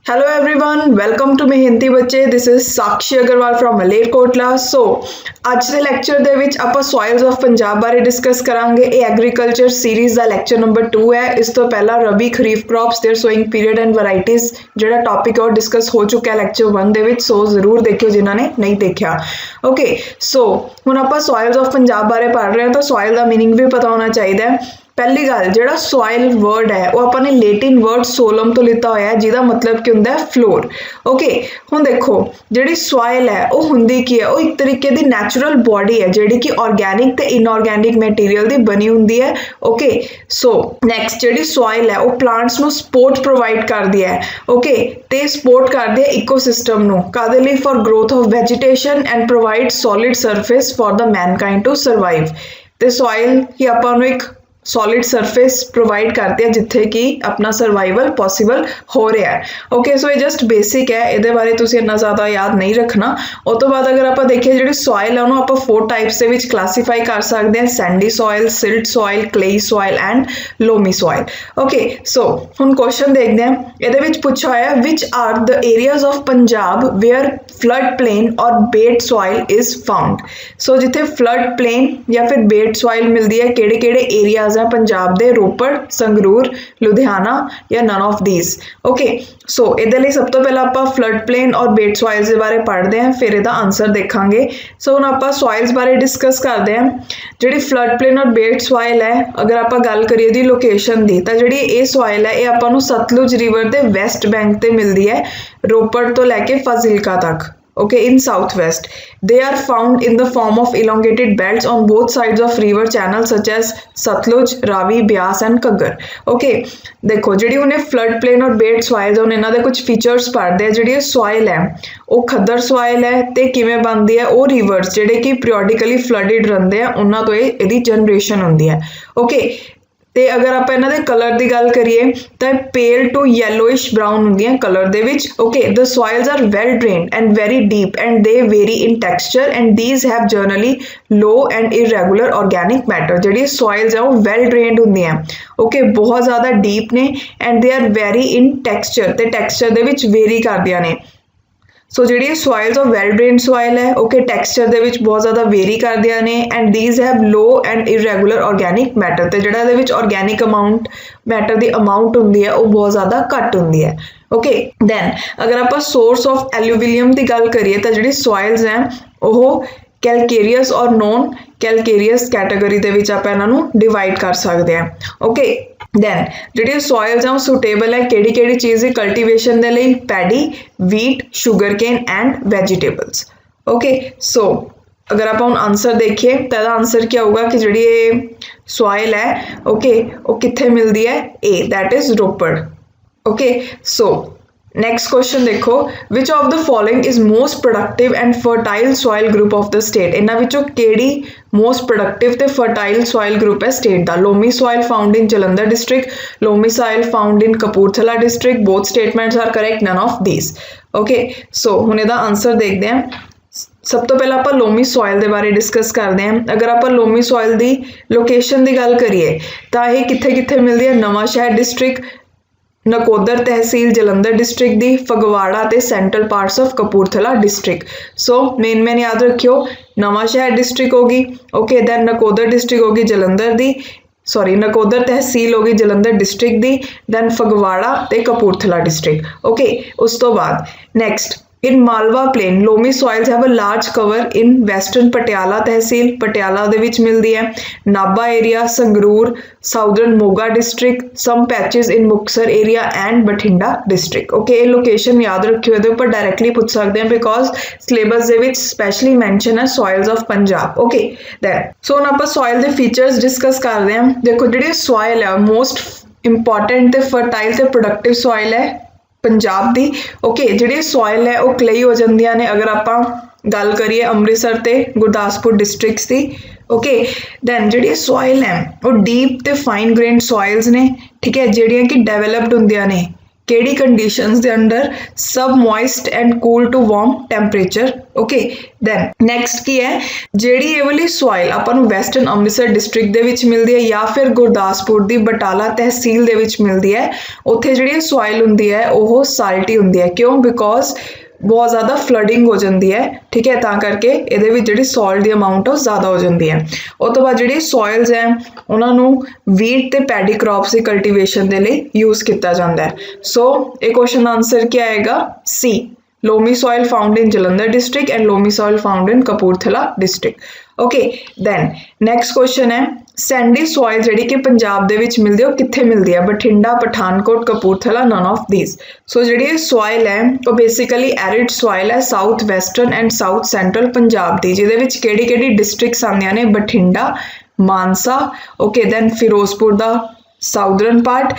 Hello everyone, welcome to Mehnati Bachche. This is Sakshi Agarwal from Malerkotla. So ਅੱਜ ਦੇ lecture ਦੇ ਵਿੱਚ ਆਪਾਂ ਸੋਇਲਸ ਆਫ ਪੰਜਾਬ ਬਾਰੇ ਡਿਸਕਸ ਕਰਾਂਗੇ। ਇਹ ਐਗਰੀਕਲਚਰ ਸੀਰੀਜ਼ ਦਾ ਲੈਕਚਰ ਨੰਬਰ 2 ਹੈ। ਇਸ ਤੋਂ ਪਹਿਲਾਂ rabi kharif crops their sowing period and varieties ਜਿਹੜਾ ਟੌਪਿਕ ਹੈ ਉਹ ਡਿਸਕਸ ਹੋ ਚੁੱਕਾ ਹੈ ਲੈਕਚਰ 1 ਦੇ ਵਿੱਚ। ਸੋ ਜ਼ਰੂਰ ਦੇਖਿਓ ਜਿਨ੍ਹਾਂ ਨੇ ਨਹੀਂ ਦੇਖਿਆ। ਓਕੇ, ਸੋ ਹੁਣ ਆਪਾਂ ਸੋਇਲਸ ਆਫ ਪੰਜਾਬ ਬਾਰੇ ਪੜ੍ਹ ਰਹੇ ਹਾਂ ਤਾਂ ਸੋਇਲ ਦਾ ਮੀਨਿੰਗ ਵੀ ਪਤਾ ਹੋਣਾ ਚਾਹੀਦਾ ਹੈ। ਪਹਿਲੀ ਗੱਲ, ਜਿਹੜਾ ਸੋਇਲ ਵਰਡ ਹੈ ਉਹ ਆਪਾਂ ਨੇ ਲੇਟਿਨ ਵਰਡ ਸੋਲਮ ਤੋਂ ਲਿੱਤਾ ਹੋਇਆ ਜਿਹਦਾ ਮਤਲਬ ਕੀ ਹੁੰਦਾ ਹੈ ਫਲੋਰ। ਓਕੇ, ਹੁਣ ਦੇਖੋ ਜਿਹੜੀ ਸੋਇਲ ਹੈ ਉਹ ਹੁੰਦੀ ਕੀ ਹੈ, ਉਹ ਇੱਕ ਤਰੀਕੇ ਦੀ ਨੈਚੁਰਲ ਬੋਡੀ ਹੈ ਜਿਹੜੀ ਕਿ ਆਰਗੈਨਿਕ ਤੇ ਇਨਆਰਗੈਨਿਕ ਮਟੀਰੀਅਲ ਦੀ ਬਣੀ ਹੁੰਦੀ ਹੈ। ਓਕੇ, ਸੋ ਨੈਕਸਟ ਜਿਹੜੀ ਸੋਇਲ ਹੈ ਉਹ ਪਲਾਂਟਸ ਨੂੰ ਸਪੋਰਟ ਪ੍ਰੋਵਾਈਡ ਕਰਦੀ ਹੈ। ਓਕੇ, ਤੇ ਸਪੋਰਟ ਕਰਦੀ ਹੈ ਇਕੋਸਿਸਟਮ ਨੂੰ ਕਾਹਦੇ ਲਈ, for growth of vegetation and provide solid surface for the mankind to survive. ਤੇ ਸੋਇਲ ਹੀ ਆਪਾਂ ਨੂੰ ਇੱਕ सॉलिड सरफेस प्रोवाइड करते हैं जिथे कि अपना सर्वाइवल पॉसिबल हो रहा है। ओके, सो ये जस्ट बेसिक है, ये बारे तुसीं इन्ना ज़्यादा याद नहीं रखना। उस तो बाद अगर आप देखिए जी सॉयल है उन्होंने आप 4 टाइप्स के क्लासीफाई कर सकते हैं, sandy soil, silt soil, clayey soil and loamy soil. Okay, so हुण क्वेश्चन देखते हैं, ये पूछा है which are the areas of Punjab where flood plain और bet soil is found. So जिथे फ्लड प्लेन या फिर बेट सॉयल मिलती है, किहड़े किहड़े एरियाज पंजाब दे, रोपड़, संगरूर, लुधियाना या none of these. Okay, so इहदे लई सब तो पहला आपां फ्लड प्लेन और बेट सॉइल्स दे बारे पढ़ते हैं, फिर इहदा आंसर देखांगे। सो हुण आपां सॉइल्स बारे डिस्कस करते हैं। जिहड़ी फ्लड प्लेन और बेट सॉइल है, अगर आपां गल करिए दी लोकेशन दी तां जिहड़ी ये सॉइल है ये आपां नूं सतलुज रिवर दे वैस्ट बैंक ते मिलदी है, रोपड़ तो लैके फाजिलका तक। Okay, in southwest they are found in the form of elongated belts on both sides of river channels such as Satluj, Ravi, Beas and Kaggar। Okay, देखो जिहड़ी उन्हें फ्लड प्लेन और बेट सॉइल उन्हें इन्हां दे कुछ फीचर्स पढ़ते हैं। जिहड़ी सॉइल है वो खद्दर सॉइल है ते किवें बनदी है, वो रिवर्स जिहड़े कि पीरियडिकली फ्लडिड रहिंदे आ उन्हां तो इहदी जनरेशन हुंदी है। ओके, ਤੇ अगर आप इन्हां दे कलर की गल करिए तो पेल टू येलोइश ब्राउन होंदियां कलर दे विच। Okay, the soils are well drained and very deep and they vary in texture and these have generally low and irregular organic matter. जिहड़ी सॉइल्स है वो वेल ड्रेन्ड होंदियां, okay, बहुत ज़्यादा deep ने and they are vary in texture ते texture दे विच वेरी करदियां ने। सो जिहड़ी soils of well drained soil है, ओके, टैक्सचर दे विच बहुत ज़्यादा वेरी करदियां ने and these have low and irregular organic matter. ते जिहड़ा इहदे विच ऑर्गेनिक अमाउंट मैटर दी अमाउंट हुंदी है वो बहुत ज़्यादा घट हुंदी है। ओके, दैन अगर आप सोर्स ऑफ एल्यूविलियम की गल करिए तो जिहड़ी सॉइल्स हैं वो कैलकेरियस और नॉन कैलकेरियस कैटेगरी दे विच आपां इन्हां नूं डिवाइड कर सकते हैं। ओके, दैन जिहड़ी सॉइल्स हैं वो सुटेबल है किहड़ी किहड़ी चीज़ की कल्टीवेशन दे लई, paddy, wheat, sugar cane and vegetables. Okay, so अगर आप आंसर देखिए तो इसका आंसर क्या होगा कि जिहड़ी सॉइल है, ओके, वो कित्थे मिलती है, A that is Ropar. Okay, so next question देखो, which of the following is most productive and fertile soil group of the state. इन्हां विचों किहड़ी मोस्ट प्रोडक्टिव ते फर्टाइल सॉइल ग्रुप है स्टेट दा। Loamy soil found in Jalandhar district, loamy soil found in Kapurthala district, both statements are correct, none of these. Okay, so हुण इहदा answer देखते हैं। सब तो पहला आप लोमी सॉइल के बारे डिस्कस करते हैं। अगर आप लोमी सॉइल की लोकेशन की गल करिए तो यह कित्थे कित्थे मिलती है, नवांशहर डिस्ट्रिक्ट, नकोदर तहसील जलंधर डिस्ट्रिक्ट दी, फगवाड़ा ते central parts of Kapurthala district. So main याद रखियो, नवांशहर डिस्ट्रिक्ट होगी, ओके, दैन नकोदर डिस्ट्रिक्ट होगी जलंधर दी, सॉरी नकोदर तहसील होगी जलंधर डिस्ट्रिक्ट दी, दैन फगवाड़ा ते कपूरथला डिस्ट्रिक्ट। ओके, उस तो बाद next in Malwa plain loamy soils have a large cover in western Patiala tehsil, Patiala दे विच मिलती है, Nabha area, Sangrur, southern Moga district, some patches in Muktsar area and Bathinda district. Okay, location याद रखियो, इहदे उपर डायरैक्टली पूछ सकते हैं बिकॉज सिलेबस दे विच स्पैशली मैंशन है soils of Punjab. Okay, then so हुण आपां सॉइल दे फीचर्स डिस्कस करते हैं। देखो जिहड़ी सॉइल है मोस्ट इंपॉर्टेंट ते फर्टाइल ते प्रोडक्टिव सॉइल है पंजाब दी। ओके, जिहड़ी सॉइल है वो क्लेई हो जांदियां ने अगर आपां गल करिए अमृतसर ते गुरदासपुर डिस्ट्रिक्ट्स की। ओके, दैन जिहड़ी सॉइल है वो डीप ते फाइन ग्रेन सॉइल्स ने, ठीक है, जिहड़ियां कि डेवलप्ड हुंदियां ने ਕਿਹੜੀ ਕੰਡੀਸ਼ਨਸ ਦੇ under sub moist and cool to warm temperature. Okay then next ਕੀ ਹੈ, ਜਿਹੜੀ ਇਹ ਵਾਲੀ ਸੋਇਲ ਆਪਾਂ ਨੂੰ ਵੈਸਟਰਨ ਅੰਮ੍ਰਿਤਸਰ ਡਿਸਟ੍ਰਿਕਟ ਦੇ ਵਿੱਚ ਮਿਲਦੀ ਹੈ ਜਾਂ ਫਿਰ ਗੁਰਦਾਸਪੁਰ ਦੀ ਬਟਾਲਾ ਤਹਿਸੀਲ ਦੇ ਵਿੱਚ ਮਿਲਦੀ ਹੈ, ਉੱਥੇ ਜਿਹੜੀ ਸੋਇਲ ਹੁੰਦੀ ਹੈ ਉਹ ਸਾਲਟੀ ਹੁੰਦੀ ਹੈ। ਕਿਉਂ? ਬਿਕੋਜ਼ बहुत ज़्यादा फ्लडिंग हो जाती है, ठीक है, ਤਾਂ ਕਰਕੇ ਇਹਦੇ ਵਿੱਚ ਜਿਹੜੀ ਸੋਇਲ ਦੀ ਅਮਾਊਂਟ ਉਹ ਜ਼ਿਆਦਾ ਹੋ ਜਾਂਦੀ ਹੈ। ਉਸ ਤੋਂ ਬਾਅਦ ਜਿਹੜੀ ਸੋਇਲਸ ਹੈ ਉਹਨਾਂ ਨੂੰ ਵੀਟ ਤੇ ਪੈਡੀ ਕ੍ਰੌਪਸ ਦੀ ਕਲਟੀਵੇਸ਼ਨ ਦੇ ਲਈ ਯੂਜ਼ ਕੀਤਾ ਜਾਂਦਾ ਹੈ। ਸੋ ਇਹ ਕੁਐਸਚਨ ਦਾ ਆਨਸਰ ਕੀ ਆਏਗਾ? ਸੀ, ਲੋਮੀ soil found in Jalandhar district and loamy soil found in Kapurthala district. Okay, then next question है, सैंडी soil ਜਿਹੜੀ ਕਿ ਪੰਜਾਬ ਦੇ ਵਿੱਚ ਮਿਲਦੀ ਹੈ ਉਹ ਕਿੱਥੇ ਮਿਲਦੀ ਹੈ? Bathinda, Pathankot, Kapurthala, none of these. ਸੋ ਜਿਹੜੀ ਇਹ soil ਹੈ ਉਹ ਬੇਸਿਕਲੀ ਐਰਿਡ soil ਹੈ south western and south central Punjab ਦੀ, ਜਿਹਦੇ ਵਿੱਚ ਕਿਹੜੀ ਕਿਹੜੀ ਡਿਸਟ੍ਰਿਕਟਸ ਆਉਂਦੀਆਂ ਨੇ? ਬਠਿੰਡਾ, ਮਾਨਸਾ, ਓਕੇ ਦੈਨ ਫਿਰੋਜ਼ਪੁਰ ਦਾ ਸਾਊਦਰਨ ਪਾਰਟ,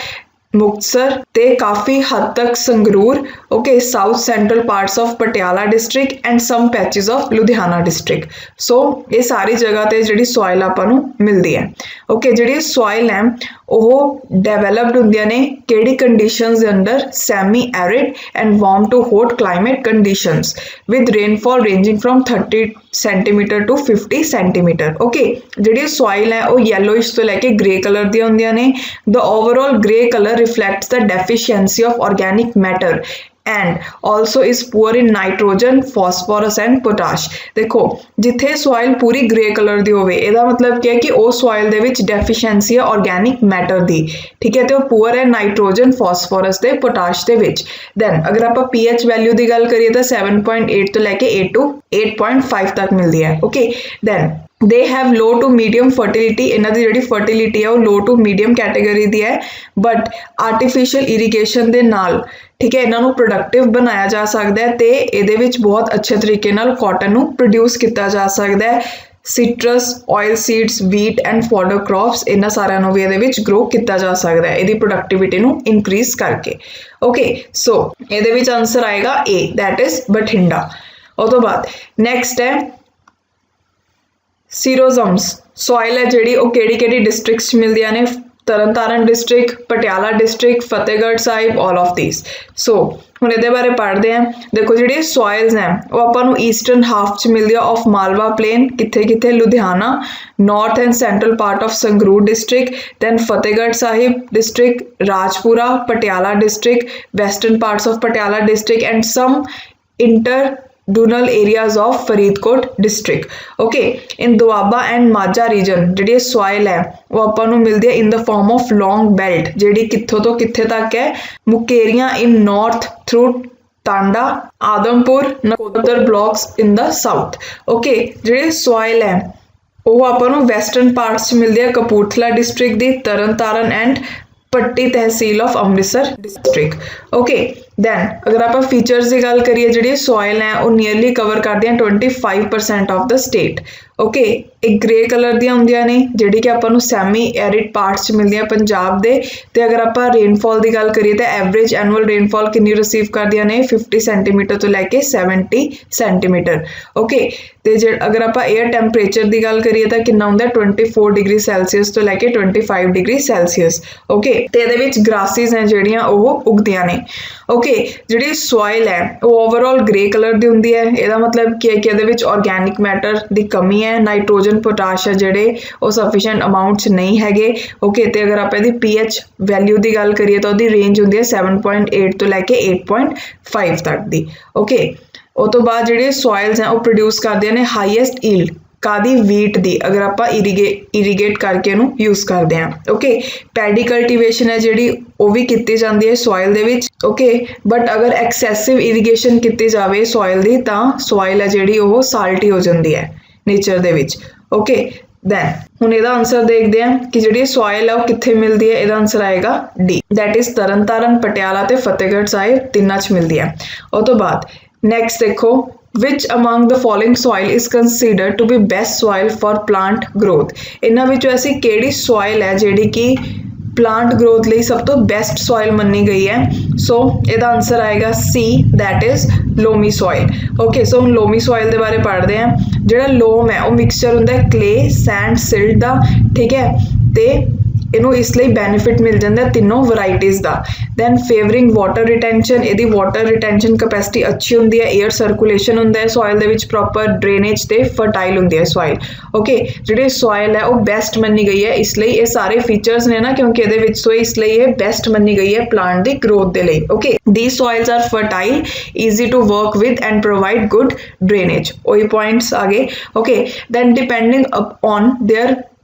ਮੁਕਤਸਰ ਤੇ ਕਾਫੀ ਹੱਦ ਤੱਕ Sangrur, okay south central parts of Patiala district and some patches of Ludhiana district. So ਇਹ ਸਾਰੀ ਜਗ੍ਹਾ ਤੇ ਜਿਹੜੀ ਸੋਇਲ ਆਪਾਂ ਨੂੰ ਮਿਲਦੀ ਹੈ। ਓਕੇ ਜਿਹੜੀ ਸੋਇਲ ਹੈ ਉਹ ਡਿਵੈਲਪਡ ਹੁੰਦੀਆਂ ਨੇ ਕਿਹੜੀ ਕੰਡੀਸ਼ਨਸ ਦੇ under? Semi arid and warm to hot climate conditions with rainfall ranging from 30 centimetre to 50 centimetre. Okay ਜਿਹੜੀ ਸੋਇਲ ਹੈ ਉਹ ਯੈਲੋਇਸ਼ ਤੋਂ ਲੈ ਕੇ ਗ੍ਰੇ ਕਲਰ ਦੀਆਂ ਹੁੰਦੀਆਂ ਨੇ। The overall grey colour reflects the deficiency of organic matter and also is poor in nitrogen, phosphorus and potash। देखो जिथे soil पूरी grey color दी होवे ਇਹਦਾ मतलब ਕੀ ਹੈ ਕਿ ਉਹ soil ਦੇ ਵਿੱਚ deficiency ਹੈ organic matter ਦੀ, ਠੀਕ ਹੈ, ਤੇ ਉਹ poor ਹੈ nitrogen, phosphorus ਤੇ potash ਦੇ ਵਿੱਚ। then ਅਗਰ ਆਪਾਂ pH value ਦੀ ਗੱਲ ਕਰੀਏ ਤਾਂ 7.8 ਤੋਂ ਲੈ ਕੇ 8 to 8.5 ਤੱਕ ਮਿਲਦੀ ਹੈ। okay then they have low to medium fertility, ਇਹਨਾਂ ਦੀ ਜਿਹੜੀ fertility ਹੈ ਉਹ low to medium category ਦੀ ਹੈ, but artificial irrigation ਦੇ ਨਾਲ, ਠੀਕ ਹੈ, ਇਹਨਾਂ ਨੂੰ ਪ੍ਰੋਡਕਟਿਵ ਬਣਾਇਆ ਜਾ ਸਕਦਾ ਹੈ ਤੇ ਇਹਦੇ ਵਿੱਚ ਬਹੁਤ ਅੱਛੇ ਤਰੀਕੇ ਨਾਲ ਕਾਟਨ ਨੂੰ ਪ੍ਰੋਡਿਊਸ ਕੀਤਾ ਜਾ ਸਕਦਾ ਹੈ। Citrus, oil seeds, wheat and fodder crops ਇਹਨਾਂ ਸਾਰਿਆਂ ਨੂੰ ਵੀ ਇਹਦੇ ਵਿੱਚ ਗਰੋ ਕੀਤਾ ਜਾ ਸਕਦਾ ਹੈ ਇਹਦੀ ਪ੍ਰੋਡਕਟਿਵਿਟੀ ਨੂੰ ਇਨਕਰੀਜ਼ ਕਰਕੇ। ਓਕੇ ਸੋ ਇਹਦੇ ਵਿੱਚ ਆਨਸਰ ਆਏਗਾ ਏ, ਦੈਟ ਇਜ਼ ਬਠਿੰਡਾ। ਉਹ ਤੋਂ ਬਾਅਦ ਨੈਕਸਟ ਹੈ ਸੀਰੋਜ਼ਮਸ ਸੋਇਲ ਹੈ ਜਿਹੜੀ ਉਹ ਕਿਹੜੀ ਕਿਹੜੀ ਡਿਸਟ੍ਰਿਕਟਸ 'ਚ ਮਿਲਦੀਆਂ ਨੇ? Tarn Taran district, Patiala district, Fatehgarh Sahib, all of these. ਸੋ ਹੁਣ ਇਹਦੇ ਬਾਰੇ ਪੜ੍ਹਦੇ ਹਾਂ। ਦੇਖੋ ਜਿਹੜੀ ਸੋਇਲਸ ਹੈ ਉਹ ਆਪਾਂ ਨੂੰ ਈਸਟਰਨ ਹਾਫ 'ਚ ਮਿਲਦੀ ਆ ਆਫ ਮਾਲਵਾ ਪਲੇਨ, ਕਿੱਥੇ ਕਿੱਥੇ? Ludhiana, north and central part of Sangrur district, then Fatehgarh Sahib district, Rajpura, Patiala district, western parts of Patiala district and some interdunal areas of Faridkot district. Okay, in Doaba and Majha region ਜਿਹੜੀ soil ਹੈ ਉਹ ਆਪਾਂ ਨੂੰ ਮਿਲਦੀ ਹੈ in the form of long belt, ਜਿਹੜੀ ਕਿੱਥੋਂ ਤੋਂ ਕਿੱਥੇ ਤੱਕ ਹੈ? Mukerian in north through Tanda, Adampur, Nakodar blocks in the south. Okay, ਜਿਹੜੀ soil ਹੈ ਉਹ ਆਪਾਂ ਨੂੰ ਵੈਸਟਰਨ ਪਾਰਟਸ 'ਚ ਮਿਲਦੀ ਹੈ ਕਪੂਰਥਲਾ ਡਿਸਟ੍ਰਿਕਟ ਦੀ, Tarn Taran and Patti tehsil of Amritsar district. Okay then ਅਗਰ ਆਪਾਂ ਫੀਚਰਸ ਦੀ ਗੱਲ ਕਰੀਏ, ਜਿਹੜੀ ਸੋਇਲ ਹੈ ਉਹ ਨੀਅਰਲੀ ਕਵਰ ਕਰਦੀਆਂ 25% ਆਫ ਦਾ ਸਟੇਟ। ਓਕੇ ਇਹ ਗ੍ਰੇ ਕਲਰ ਦੀਆਂ ਹੁੰਦੀਆਂ ਨੇ ਜਿਹੜੀ ਕਿ ਆਪਾਂ ਨੂੰ ਸੈਮੀ ਐਰਿਡ ਪਾਰਟਸ 'ਚ ਮਿਲਦੀਆਂ ਪੰਜਾਬ ਦੇ। ਤੇ ਅਗਰ ਆਪਾਂ ਰੇਨਫਾਲ ਦੀ ਗੱਲ ਕਰੀਏ ਤਾਂ ਐਵਰੇਜ ਐਨੂਅਲ ਰੇਨਫਾਲ ਕਿੰਨੀ ਰਿਸੀਵ ਕਰਦੀਆਂ ਨੇ? 50 ਸੈਂਟੀਮੀਟਰ ਤੋਂ ਲੈ ਕੇ 70 ਸੈਂਟੀਮੀਟਰ। ਓਕੇ ਤੇ ਜੇ ਅਗਰ ਆਪਾਂ ਏਅਰ ਟੈਂਪਰੇਚਰ ਦੀ ਗੱਲ ਕਰੀਏ ਤਾਂ ਕਿੰਨਾ ਹੁੰਦਾ? 24 ਡਿਗਰੀ ਸੈਲਸੀਅਸ ਤੋਂ ਲੈ ਕੇ 25 ਡਿਗਰੀ ਸੈਲਸੀਅਸ। ਓਕੇ ਤੇ ਇਹਦੇ ਵਿੱਚ ਗ੍ਰਾਸਿਸ ਹੈ ਜਿਹੜੀਆਂ ਉਹ ਉਗਦੀਆਂ ਨੇ। ਓਕੇ ਜਿਹੜੀ ਸੋਇਲ ਹੈ ਉਹ ਓਵਰਆਲ ਗ੍ਰੇ ਕਲਰ ਦੀ ਹੁੰਦੀ ਹੈ। ਇਹਦਾ ਮਤਲਬ ਕੀ ਹੈ ਕਿ ਇਹਦੇ ਵਿੱਚ ਆਰਗੈਨਿਕ ਮੈਟਰ ਦੀ ਕਮੀ ਹੈ, ਨਾਈਟ੍ਰੋਜਨ, ਪੋਟਾਸ਼ ਹੈ ਜਿਹੜੇ ਉਹ ਸਫੀਸ਼ੀਐਂਟ ਅਮਾਊਂਟ 'ਚ ਨਹੀਂ ਹੈਗੇ। ਓਕੇ ਤੇ ਅਗਰ ਆਪਾਂ ਇਹਦੀ pH ਵੈਲਿਊ ਦੀ ਗੱਲ ਕਰੀਏ ਤਾਂ ਉਹਦੀ ਰੇਂਜ ਹੁੰਦੀ ਹੈ 7.8 ਤੋਂ ਲੈ ਕੇ 8.5 ਤੱਕ ਦੀ। ਓਕੇ ਉਹ ਤੋਂ ਬਾਅਦ ਜਿਹੜੇ ਸੋਇਲਸ ਹੈ ਉਹ ਪ੍ਰੋਡਿਊਸ ਕਰਦੀਆਂ ਨੇ ਹਾਈਐਸਟ ਈਲਡ ਕਾਦੀ? ਵੀਟ ਦੀ, ਅਗਰ ਆਪਾਂ ਇਰੀਗੇਟ ਕਰਕੇ ਇਹਨੂੰ ਯੂਜ਼ ਕਰਦੇ ਹਾਂ। ਓਕੇ ਪੈਡੀ ਕਲਟੀਵੇਸ਼ਨ ਹੈ ਜਿਹੜੀ ਉਹ ਵੀ ਕੀਤੀ ਜਾਂਦੀ ਹੈ ਸੋਇਲ ਦੇ ਵਿੱਚ। ਓਕੇ ਬਟ ਅਗਰ ਐਕਸੈਸਿਵ ਇਰੀਗੇਸ਼ਨ ਕੀਤੀ ਜਾਵੇ ਸੋਇਲ ਦੀ ਤਾਂ ਸੋਇਲ ਹੈ ਜਿਹੜੀ ਉਹ ਸਾਲਟੀ ਹੋ ਜਾਂਦੀ ਹੈ ਨੇਚਰ ਦੇ ਵਿੱਚ। ਓਕੇ ਦੈਨ ਹੁਣ ਇਹਦਾ ਆਨਸਰ ਦੇਖਦੇ ਹਾਂ ਕਿ ਜਿਹੜੀ ਸੋਇਲ ਹੈ ਉਹ ਕਿੱਥੇ ਮਿਲਦੀ ਹੈ। ਇਹਦਾ ਆਨਸਰ ਆਏਗਾ D, that is Tarn Taran, Patiala ਤੇ ਫਤਿਹਗੜ੍ਹ ਸਾਹਿਬ ਤਿੰਨਾਂ 'ਚ ਮਿਲਦੀ ਹੈ। ਉਹ ਤੋਂ ਬਾਅਦ ਨੈਕਸਟ ਦੇਖੋ, which among the following soil is considered to be best soil for plant growth? ਇਹਨਾਂ ਵਿੱਚੋਂ ਐਸੀ ਕਿਹੜੀ soil ਹੈ ਜਿਹੜੀ ਕਿ plant growth ਲਈ ਸਭ ਤੋਂ best soil ਮੰਨੀ ਗਈ ਹੈ? ਸੋ ਇਹਦਾ ਆਨਸਰ ਆਏਗਾ C, that is loamy soil. Okay so ਹੁਣ loamy soil ਦੇ ਬਾਰੇ ਪੜ੍ਹਦੇ ਹਾਂ। ਜਿਹੜਾ ਲੋਮ ਹੈ ਉਹ ਮਿਕਸਚਰ ਹੁੰਦਾ ਹੈ clay, sand, silt ਦਾ, ਠੀਕ ਹੈ, ਤੇ ਇਹਨੂੰ ਇਸ ਲਈ ਬੈਨੀਫਿਟ ਮਿਲ ਜਾਂਦਾ ਤਿੰਨੋਂ ਵੈਰਾਈਟੀਜ਼ ਦਾ। ਦੈਨ ਫੇਵਰਿੰਗ ਵਾਟਰ ਰਿਟੈਂਸ਼ਨ, ਇਹਦੀ ਵਾਟਰ ਰਿਟੈਂਸ਼ਨ ਕਪੈਸਿਟੀ ਅੱਛੀ ਹੁੰਦੀ ਹੈ, 에ਅਰ ਸਰਕੂਲੇਸ਼ਨ ਹੁੰਦਾ ਹੈ ਸੋਇਲ ਦੇ ਵਿੱਚ, ਪ੍ਰੋਪਰ ਡਰੇਨੇਜ ਤੇ ਫਰਟਾਈਲ ਹੁੰਦੀ ਹੈ ਸੋਇਲ। ਓਕੇ, ਜਿਹੜੀ ਸੋਇਲ ਹੈ ਉਹ ਬੈਸਟ ਮੰਨੀ ਗਈ ਹੈ, ਇਸ ਲਈ ਇਹ ਸਾਰੇ ਫੀਚਰਸ ਨੇ ਨਾ, ਕਿਉਂਕਿ ਇਹਦੇ ਵਿੱਚ ਸੋ ਇਸ ਲਈ ਇਹ ਬੈਸਟ ਮੰਨੀ ਗਈ ਹੈ ਪਲਾਂਟ ਦੀ ਗਰੋਥ ਦੇ ਲਈ। Okay, these soils are fertile, easy to work with and provide good drainage, ਉਹੀ points ਆ ਗਏ। Okay, then depending on their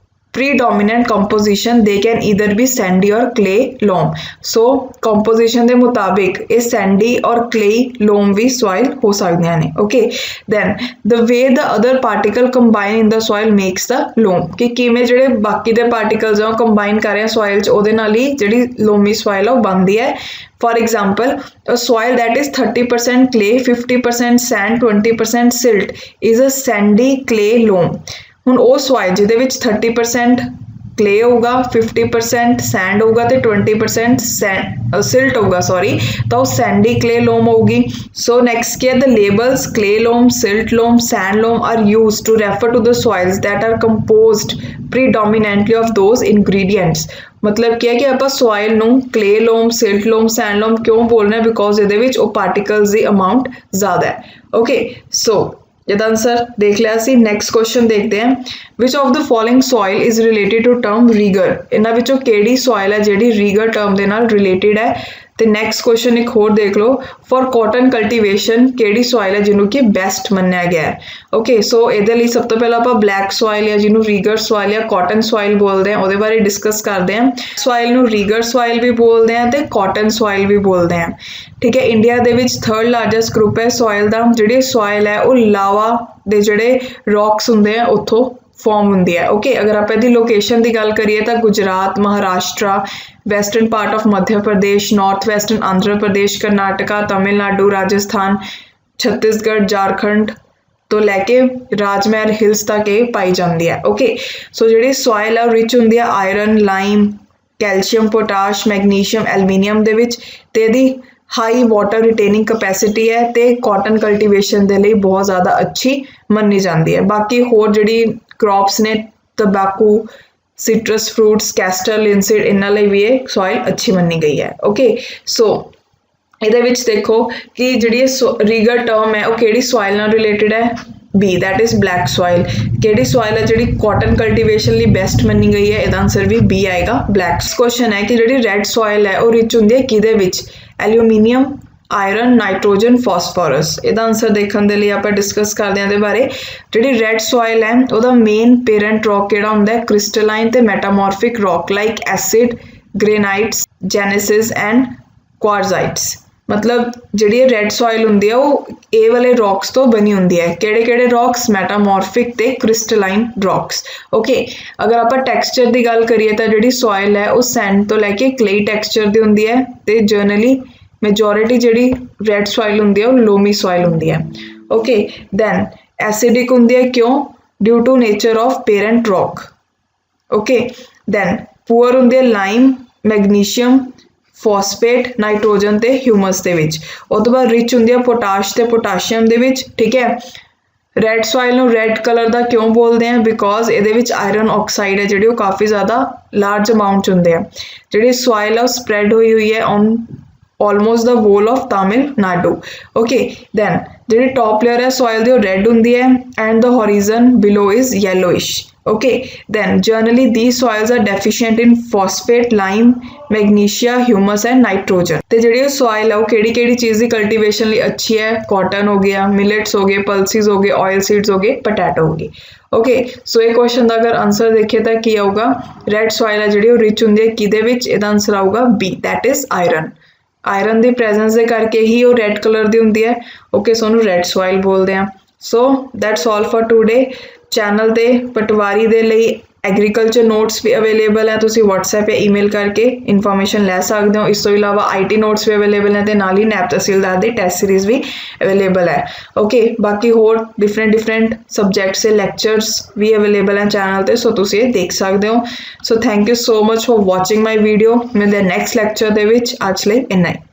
predominant composition they can either be sandy or clay loam, so composition ਦੇ ਮੁਤਾਬਿਕ ਇਹ sandy और clay loam ਵੀ soil ਹੋ ਸਕਦੀਆਂ ਨੇ। Okay, then the way the other particle combine in the soil makes the loam, ਕਿ ਕਿਵੇਂ ਜਿਹੜੇ ਬਾਕੀ ਦੇ particles ਆ ਉਹ combine ਕਰ ਰਹੇ ਆ soil ਚ, ਉਹਦੇ ਨਾਲ ਹੀ ਜਿਹੜੀ loamy soil ਆ ਉਹ ਬਣਦੀ ਹੈ। For example, a soil that is 30% clay, 50% sand, 20% silt is a sandy clay loam। ਹੁਣ ਉਹ soil ਜਿਹਦੇ ਵਿੱਚ 30% clay ਹੋਊਗਾ, 50% sand ਹੋਊਗਾ ਤੇ 20% silt ਹੋਊਗਾ ਤਾਂ ਉਹ sandy clay loam ਹੋਊਗੀ। So next ਕੀ ਹੈ, the labels clay loam, silt loam, sand loam are used to refer to the soils that are composed predominantly of those ingredients। ਮਤਲਬ ਕੀ ਹੈ ਕਿ ਆਪਾਂ ਸੋਇਲ ਨੂੰ ਕਲੇ ਲੋਮ, ਸਿਲਟ ਲੋਮ, ਸੈਂਡ ਲੋਮ ਕਿਉਂ ਬੋਲ ਰਹੇ ਹਾਂ, ਬਿਕੋਜ਼ ਇਹਦੇ ਵਿੱਚ ਉਹ ਪਾਰਟੀਕਲਸ ਦੀ ਅਮਾਊਂਟ ਜ਼ਿਆਦਾ ਹੈ। ਓਕੇ, ਸੋ ਇਹਦਾ ਆਂਸਰ ਦੇਖ ਲਿਆ ਸੀ। ਨੈਕਸਟ ਕੁਐਸਚਨ ਦੇਖਦੇ ਹਾਂ, which of the following soil is related to term regur, ਇਹਨਾਂ ਵਿੱਚੋਂ ਕਿਹੜੀ ਸੋਇਲ ਹੈ ਜਿਹੜੀ ਰੀਗਰ ਟਰਮ ਦੇ ਨਾਲ ਰਿਲੇਟਡ ਹੈ। ਤੇ ਨੈਕਸਟ ਕੁਐਸਚਨ ਇੱਕ ਹੋਰ ਦੇਖ ਲਓ, ਫॉर ਕਾਟਨ ਕਲਟੀਵੇਸ਼ਨ ਕਿਹੜੀ ਸੋਇਲ ਹੈ ਜਿਹਨੂੰ ਕਿ ਬੈਸਟ ਮੰਨਿਆ ਗਿਆ ਹੈ। ਓਕੇ, ਸੋ ਇਹਦੇ ਲਈ ਸਭ ਤੋਂ ਪਹਿਲਾਂ ਆਪਾਂ ਬਲੈਕ ਸੋਇਲ ਜਾਂ ਜਿਹਨੂੰ ਰੀਗਰ ਸੋਇਲ ਜਾਂ ਕਾਟਨ ਸੋਇਲ ਬੋਲਦੇ ਹਾਂ ਉਹਦੇ ਬਾਰੇ ਡਿਸਕਸ ਕਰਦੇ ਹਾਂ। ਸੋਇਲ ਨੂੰ ਰੀਗਰ ਸੋਇਲ ਵੀ ਬੋਲਦੇ ਹਾਂ ਤੇ ਕਾਟਨ ਸੋਇਲ ਵੀ ਬੋਲਦੇ ਹਾਂ। ਠੀਕ ਹੈ, ਇੰਡੀਆ ਦੇ ਵਿੱਚ 3rd ਲਾਰਜੈਸਟ ਗਰੁੱਪ ਹੈ ਸੋਇਲ ਦਾ। ਜਿਹੜੀ ਸੋਇਲ ਹੈ ਉਹ ਲਾਵਾ ਦੇ ਜਿਹੜੇ ਰੌਕਸ ਹੁੰਦੇ ਆ ਉੱਥੋਂ ਫॉर्म ਹੁੰਦੀ ਹੈ। ਓਕੇ, ਅਗਰ ਆਪਾਂ ਇਹਦੀ ਲੋਕੇਸ਼ਨ ਦੀ ਗੱਲ ਕਰੀਏ ਤਾਂ Gujarat, Maharashtra, western part of Madhya Pradesh, north western Andhra Pradesh, Karnataka, Tamil Nadu, Rajasthan, Chhattisgarh, Jharkhand ਤੋਂ ਲੈ ਕੇ ਰਾਜਮਹਿਲ ਹਿਲਸ ਤੱਕ ਇਹ ਪਾਈ ਜਾਂਦੀ ਹੈ। ਓਕੇ, ਸੋ ਜਿਹੜੀ ਸੋਇਲ ਹੈ ਉਹ ਰਿਚ ਹੁੰਦੀ ਹੈ iron, lime, calcium, potash, magnesium, aluminium ਦੇ ਵਿੱਚ, ਤੇ ਇਹਦੀ ਹਾਈ ਵਾਟਰ ਰਿਟੇਨਿੰਗ ਕਪੈਸਿਟੀ ਹੈ ਤੇ ਕਾਟਨ ਕਲਟੀਵੇਸ਼ਨ ਦੇ ਲਈ ਬਹੁਤ ਜ਼ਿਆਦਾ ਅੱਛੀ ਮੰਨੀ ਜਾਂਦੀ ਹੈ। ਬਾਕੀ ਹੋਰ ਜਿਹੜੀ ਕ੍ਰੌਪਸ ਨੇ, ਤੰਬਾਕੂ, ਸਿਟਰਸ ਫਰੂਟਸ, ਕੈਸਟਰ, ਲਿਨਸੀਡ, ਇਹਨਾਂ ਲਈ ਵੀ ਇਹ ਸੋਇਲ ਅੱਛੀ ਮੰਨੀ ਗਈ ਹੈ। ਓਕੇ, ਸੋ ਇਹਦੇ ਵਿੱਚ ਦੇਖੋ ਕਿ ਜਿਹੜੀ ਰੀਗਰ ਟਰਮ ਹੈ ਉਹ ਕਿਹੜੀ ਸੋਇਲ ਨਾਲ ਰਿਲੇਟਡ ਹੈ, B, that is black soil। ਕਿਹੜੀ ਸੋਇਲ ਹੈ ਜਿਹੜੀ ਕਾਟਨ ਕਲਟੀਵੇਸ਼ਨ ਲਈ ਬੈਸਟ ਮੰਨੀ ਗਈ ਹੈ, ਇਹਦਾ ਆਨਸਰ ਵੀ B ਆਏਗਾ, ਬਲੈਕ। ਕੁਐਸਚਨ ਹੈ ਕਿ ਜਿਹੜੀ ਰੈੱਡ ਸੋਇਲ ਹੈ ਉਹ ਰਿਚ ਹੁੰਦੀ ਹੈ ਕਿਹਦੇ ਵਿੱਚ, ਐਲੂਮੀਨੀਅਮ, ਆਇਰਨ, ਨਾਈਟ੍ਰੋਜਨ, ਫਾਸਫੋਰਸ। ਇਹਦਾ ਆਨਸਰ ਦੇਖਣ ਦੇ ਲਈ ਆਪਾਂ ਡਿਸਕਸ ਕਰਦੇ ਹਾਂ ਇਹਦੇ ਬਾਰੇ। ਜਿਹੜੀ ਰੈੱਡ ਸੋਇਲ ਹੈ ਉਹਦਾ ਮੇਨ ਪੇਰੈਂਟ ਰੌਕ ਕਿਹੜਾ ਹੁੰਦਾ ਹੈ, ਕ੍ਰਿਸਟਲਾਈਨ ਤੇ ਮੈਟਾਮੋਰਫਿਕ rock like acid, ਗ੍ਰੇਨਾਈਟਸ, Genesis and ਕੁਆਰਜ਼ਾਈਟਸ। ਮਤਲਬ ਜਿਹੜੀ ਇਹ ਰੈੱਡ ਸੋਇਲ ਹੁੰਦੀ ਹੈ ਉਹ ਇਹ ਵਾਲੇ ਰੌਕਸ ਤੋਂ ਬਣੀ ਹੁੰਦੀ ਹੈ। ਕਿਹੜੇ ਕਿਹੜੇ ਰੌਕਸ, ਮੈਟਾਮੋਰਫਿਕ ਤੇ ਕ੍ਰਿਸਟਲਾਈਨ ਰੌਕਸ। ਓਕੇ, ਅਗਰ ਆਪਾਂ ਟੈਕਸਚਰ ਦੀ ਗੱਲ ਕਰੀਏ ਤਾਂ ਜਿਹੜੀ ਸੋਇਲ ਹੈ ਉਹ ਸੈਂਡ ਤੋਂ ਲੈ ਕੇ ਕਲੇਈ ਟੈਕਸਚਰ ਦੀ ਹੁੰਦੀ ਹੈ ਤੇ ਜਨਰਲੀ ਮੈਜੋਰਿਟੀ ਜਿਹੜੀ ਰੈੱਡ ਸੋਇਲ ਹੁੰਦੀ ਹੈ ਉਹ ਲੋਮੀ ਸੋਇਲ ਹੁੰਦੀ ਹੈ। ਓਕੇ, ਦੈਨ ਐਸਿਡਿਕ ਹੁੰਦੀ ਹੈ, ਕਿਉਂ, due to nature of parent rock. Okay, then poor ਹੁੰਦੀ ਹੈ ਲਾਈਮ, ਮੈਗਨੀਸ਼ੀਅਮ, ਫੋਸਫੇਟ, ਨਾਈਟ੍ਰੋਜਨ ਤੇ ਹਿਊਮਸ ਦੇ ਵਿੱਚ। ਉਹ ਤੋਂ ਬਾਅਦ ਰਿਚ ਹੁੰਦੀ ਹੈ ਪੋਟਾਸ਼ ਤੇ ਪੋਟਾਸ਼ੀਅਮ ਦੇ ਵਿੱਚ। ਠੀਕ ਹੈ, ਰੈੱਡ ਸੋਇਲ ਨੂੰ ਰੈੱਡ ਕਲਰ ਦਾ ਕਿਉਂ ਬੋਲਦੇ ਆ, ਬਿਕੋਜ਼ ਇਹਦੇ ਵਿੱਚ ਆਇਰਨ ਆਕਸਾਈਡ ਹੈ ਜਿਹੜੀ ਉਹ ਕਾਫੀ ਜ਼ਿਆਦਾ ਲਾਰਜ ਅਮਾਊਂਟ 'ਚ ਹੁੰਦੇ ਆ। ਜਿਹੜੀ ਸੋਇਲ ਆ ਉਹ ਸਪਰੈਡ ਹੋਈ ਹੈ on almost the whole of Tamil Nadu. Okay, then ਜਿਹੜੀ ਟੌਪ ਲੇਅਰ ਹੈ ਸੋਇਲ ਦੀ ਉਹ ਰੈੱਡ ਹੁੰਦੀ ਹੈ and the horizon below is yellowish. Okay, then generally these soils are deficient in phosphate, lime, magnesia, humus and nitrogen। ਤੇ ਜਿਹੜੀ ਉਹ soil ਹੈ ਉਹ ਕਿਹੜੀ ਕਿਹੜੀ ਚੀਜ਼ ਦੀ ਕਲਟੀਵੇਸ਼ਨ ਲਈ ਅੱਛੀ ਹੈ, ਕਾਟਨ ਹੋ ਗਿਆ, ਮਿਲਟਸ ਹੋ ਗਏ, ਪਲਸਿਸ ਹੋ ਗਏ, ਆਇਲ ਸੀਡਸ ਹੋ ਗਏ, ਪੋਟੈਟੋ ਹੋ ਗਈ। ਓਕੇ, ਸੋ ਇਹ ਕੁਐਸਚਨ ਦਾ ਅਗਰ ਆਨਸਰ ਦੇਖੀਏ ਤਾਂ ਕੀ ਆਊਗਾ, ਰੈੱਡ ਸੋਇਲ ਹੈ ਜਿਹੜੀ ਉਹ ਰਿਚ ਹੁੰਦੀ ਹੈ ਕਿਹਦੇ ਵਿੱਚ, ਇਹਦਾ ਆਨਸਰ ਆਊਗਾ B, that is iron। Iron the presence ਦੇ ਕਰਕੇ ਹੀ ਉਹ ਰੈੱਡ ਕਲਰ ਦੀ ਹੁੰਦੀ ਹੈ। ਓਕੇ, ਸੋ ਉਹਨੂੰ ਰੈੱਡ ਸੋਇਲ ਬੋਲਦੇ ਆ। So that's all for today. Channel 'ਤੇ ਪਟਵਾਰੀ ਦੇ ਲਈ ਐਗਰੀਕਲਚਰ ਨੋਟਸ ਵੀ ਅਵੇਲੇਬਲ ਹੈ, ਤੁਸੀਂ WhatsApp ਜਾਂ ਈਮੇਲ ਕਰਕੇ ਇਨਫੋਰਮੇਸ਼ਨ ਲੈ ਸਕਦੇ ਹੋ। ਇਸ ਤੋਂ ਇਲਾਵਾ IT ਨੋਟਸ ਵੀ ਅਵੇਲੇਬਲ ਹੈ ਤੇ ਨਾਲ ਹੀ ਨੈਬ ਤਹਿਸੀਲਦਾਰ ਦੀ ਟੈਸਟ ਸੀਰੀਜ਼ ਵੀ ਅਵੇਲੇਬਲ ਹੈ। ਓਕੇ, ਬਾਕੀ ਹੋਰ ਡਿਫਰੈਂਟ ਸਬਜੈਕਟਸ ਦੇ ਲੈਕਚਰਸ ਵੀ ਅਵੇਲੇਬਲ ਹੈ ਚੈਨਲ 'ਤੇ, ਸੋ ਤੁਸੀਂ ਇਹ ਦੇਖ ਸਕਦੇ ਹੋ। So thank you so much for watching my video. ਮਿਲਦੇ ਨੈਕਸਟ ਲੈਕਚਰ ਦੇ ਵਿੱਚ, ਅੱਜ ਲਈ ਇੰਨਾ ਹੀ।